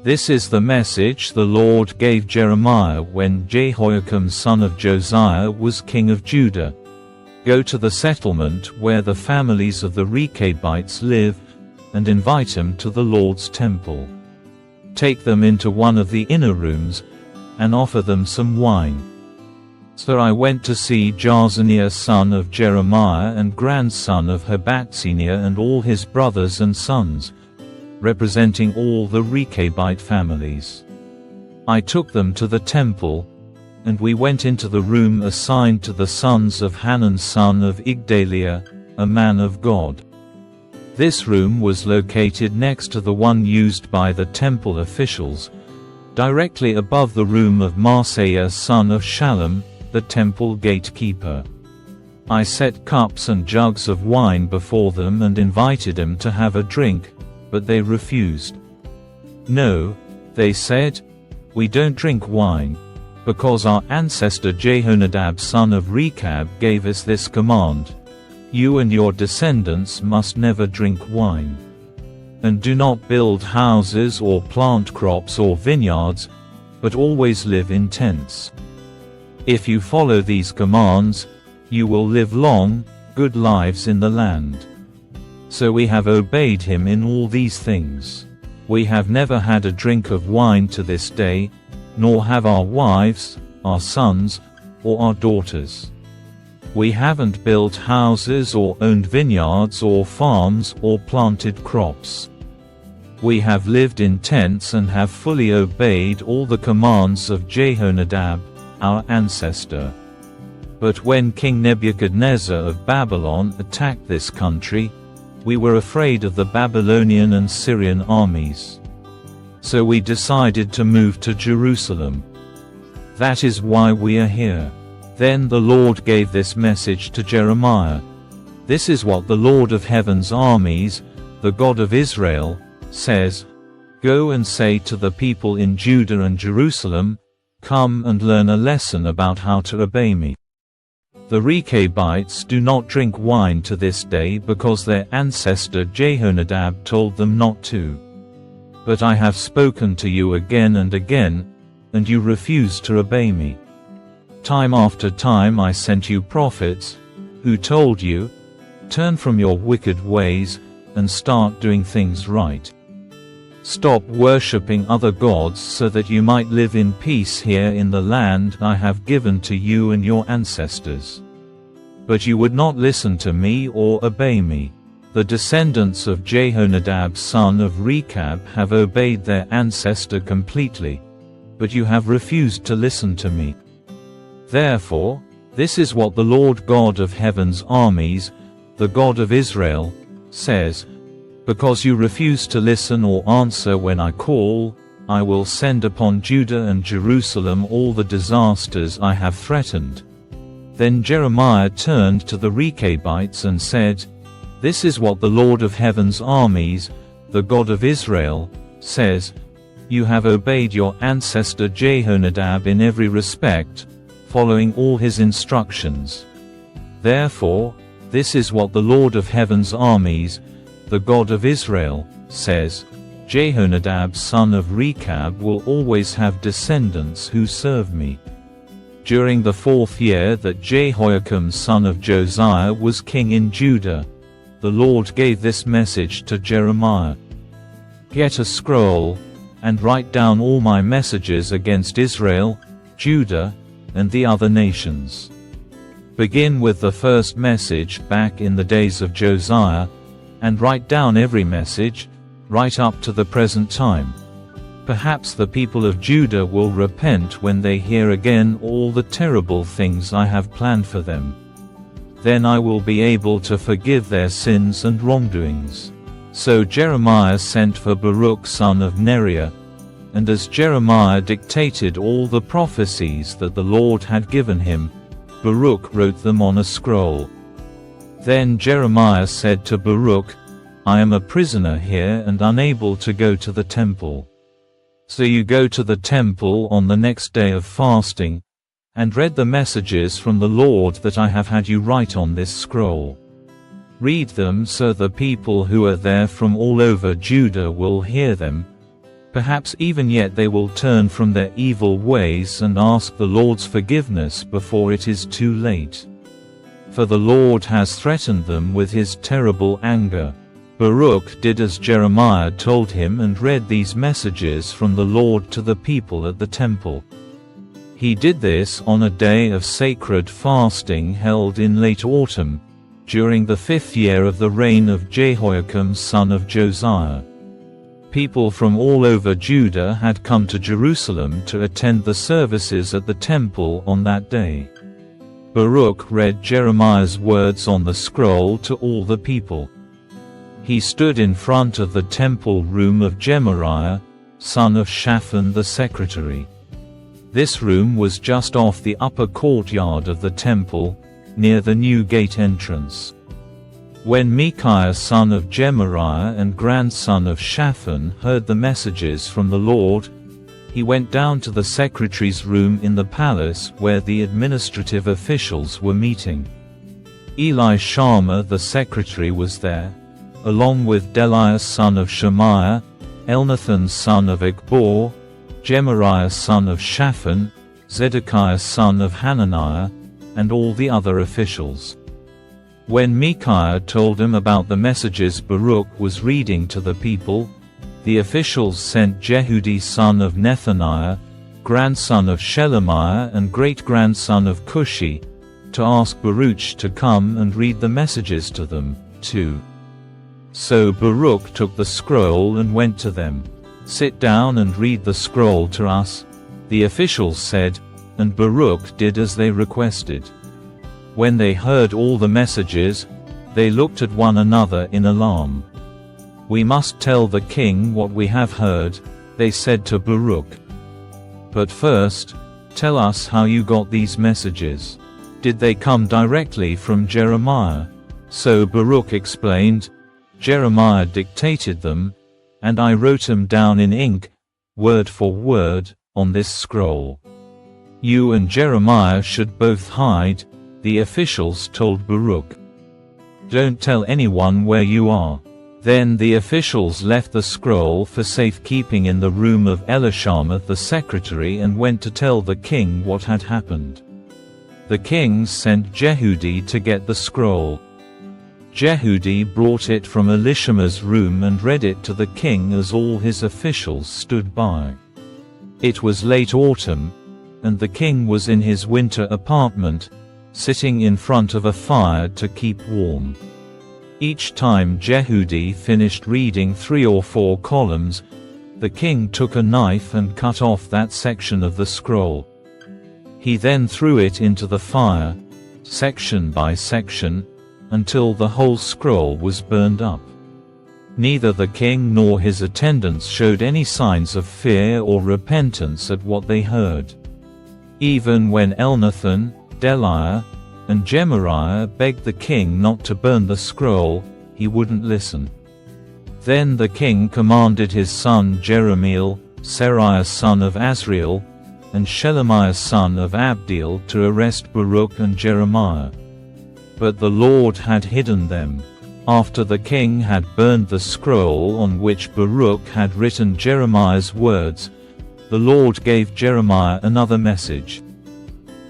This is the message the Lord gave Jeremiah when Jehoiakim son of Josiah was king of Judah. Go to the settlement where the families of the Rechabites live, and invite them to the Lord's temple. Take them into one of the inner rooms, and offer them some wine. So I went to see Jaazaniah son of Jeremiah and grandson of Habatziniah and all his brothers and sons, representing all the Rechabite families. I took them to the temple, and we went into the room assigned to the sons of Hanan son of Igdaliah, a man of God. This room was located next to the one used by the temple officials, directly above the room of Maaseiah son of Shallum, the temple gatekeeper. I set cups and jugs of wine before them and invited them to have a drink, but they refused. No, they said, we don't drink wine, because our ancestor Jehonadab son of Rechab gave us this command: you and your descendants must never drink wine. And do not build houses or plant crops or vineyards, but always live in tents. If you follow these commands, you will live long, good lives in the land. So we have obeyed him in all these things. We have never had a drink of wine to this day, nor have our wives, our sons, or our daughters. We haven't built houses or owned vineyards or farms or planted crops. We have lived in tents and have fully obeyed all the commands of Jehonadab, our ancestor. But when King Nebuchadnezzar of Babylon attacked this country, we were afraid of the Babylonian and Syrian armies. So we decided to move to Jerusalem. That is why we are here. Then the Lord gave this message to Jeremiah. This is what the Lord of heaven's armies, the God of Israel, says: Go and say to the people in Judah and Jerusalem, come and learn a lesson about how to obey me. The Rechabites do not drink wine to this day because their ancestor Jehonadab told them not to. But I have spoken to you again and again, and you refuse to obey me. Time after time I sent you prophets, who told you, turn from your wicked ways, and start doing things right. Stop worshipping other gods so that you might live in peace here in the land I have given to you and your ancestors. But you would not listen to me or obey me. The descendants of Jehonadab son of Rechab have obeyed their ancestor completely, but you have refused to listen to me. Therefore, this is what the Lord God of heaven's armies, the God of Israel, says: Because you refuse to listen or answer when I call, I will send upon Judah and Jerusalem all the disasters I have threatened. Then Jeremiah turned to the Rechabites and said, This is what the Lord of heaven's armies, the God of Israel, says: You have obeyed your ancestor Jehonadab in every respect, following all his instructions. Therefore, this is what the Lord of heaven's armies, the God of Israel, says: Jehonadab son of Rechab will always have descendants who serve me. During the 4th year that Jehoiakim son of Josiah was king in Judah, the Lord gave this message to Jeremiah: Get a scroll, and write down all my messages against Israel, Judah, and the other nations. Begin with the first message back in the days of Josiah, and write down every message, right up to the present time. Perhaps the people of Judah will repent when they hear again all the terrible things I have planned for them. Then I will be able to forgive their sins and wrongdoings. So Jeremiah sent for Baruch son of Neriah, and as Jeremiah dictated all the prophecies that the Lord had given him, Baruch wrote them on a scroll. Then Jeremiah said to Baruch, I am a prisoner here and unable to go to the temple. So you go to the temple on the next day of fasting, and read the messages from the Lord that I have had you write on this scroll. Read them so the people who are there from all over Judah will hear them, Perhaps even yet they will turn from their evil ways and ask the Lord's forgiveness before it is too late. For the Lord has threatened them with his terrible anger. Baruch did as Jeremiah told him and read these messages from the Lord to the people at the temple. He did this on a day of sacred fasting held in late autumn, during the 5th year of the reign of Jehoiakim son of Josiah. People from all over Judah had come to Jerusalem to attend the services at the temple on that day. Baruch read Jeremiah's words on the scroll to all the people. He stood in front of the temple room of Gemariah, son of Shaphan the secretary. This room was just off the upper courtyard of the temple, near the new gate entrance. When Micaiah son of Gemariah and grandson of Shaphan heard the messages from the Lord, he went down to the secretary's room in the palace where the administrative officials were meeting. Elishama the secretary was there, along with Delaiah son of Shemaiah, Elnathan son of Achbor, Gemariah son of Shaphan, Zedekiah son of Hananiah, and all the other officials. When Micaiah told him about the messages Baruch was reading to the people, the officials sent Jehudi son of Nethaniah, grandson of Shelemiah and great-grandson of 𝗓𝗄shi, to ask Baruch to come and read the messages to them, too. So Baruch took the scroll and went to them. "Sit down and read the scroll to us," the officials said, and Baruch did as they requested. When they heard all the messages, they looked at one another in alarm. "We must tell the king what we have heard," they said to Baruch. "But first, tell us how you got these messages. Did they come directly from Jeremiah?" So Baruch explained, "Jeremiah dictated them, and I wrote them down in ink, word for word, on this scroll. You and Jeremiah should both hide," the officials told Baruch. "Don't tell anyone where you are." Then the officials left the scroll for safekeeping in the room of Elishama the secretary and went to tell the king what had happened. The king sent Jehudi to get the scroll. Jehudi brought it from Elishama's room and read it to the king as all his officials stood by. It was late autumn, and the king was in his winter apartment, sitting in front of a fire to keep warm. Each time Jehudi finished reading 3 or 4 columns, the king took a knife and cut off that section of the scroll. He then threw it into the fire, section by section, until the whole scroll was burned up. Neither the king nor his attendants showed any signs of fear or repentance at what they heard. Even when Elnathan, Delaiah, and Gemariah begged the king not to burn the scroll, he wouldn't listen. Then the king commanded his son Jerahmeel, Seraiah son of Azriel, and Shelemiah son of Abdeel to arrest Baruch and Jeremiah. But the Lord had hidden them. After the king had burned the scroll on which Baruch had written Jeremiah's words, the Lord gave Jeremiah another message.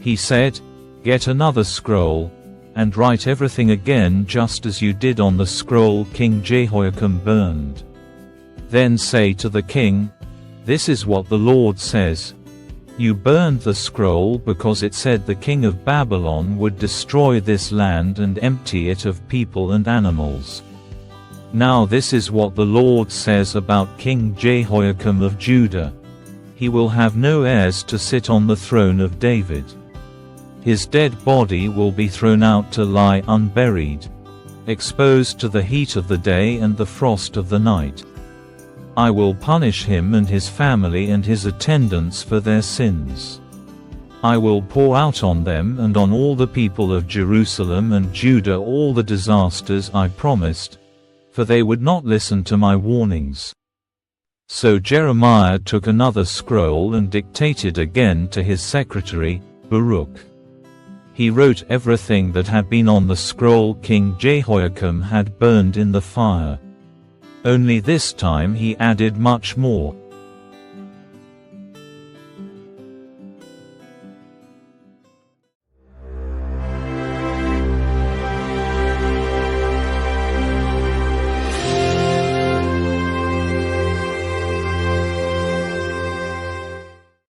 He said, "Get another scroll, and write everything again just as you did on the scroll King Jehoiakim burned. Then say to the king, 'This is what the Lord says. You burned the scroll because it said the king of Babylon would destroy this land and empty it of people and animals. Now this is what the Lord says about King Jehoiakim of Judah. He will have no heirs to sit on the throne of David. His dead body will be thrown out to lie unburied, exposed to the heat of the day and the frost of the night. I will punish him and his family and his attendants for their sins. I will pour out on them and on all the people of Jerusalem and Judah all the disasters I promised, for they would not listen to my warnings." So Jeremiah took another scroll and dictated again to his secretary, Baruch. He wrote everything that had been on the scroll King Jehoiakim had burned in the fire. Only this time he added much more.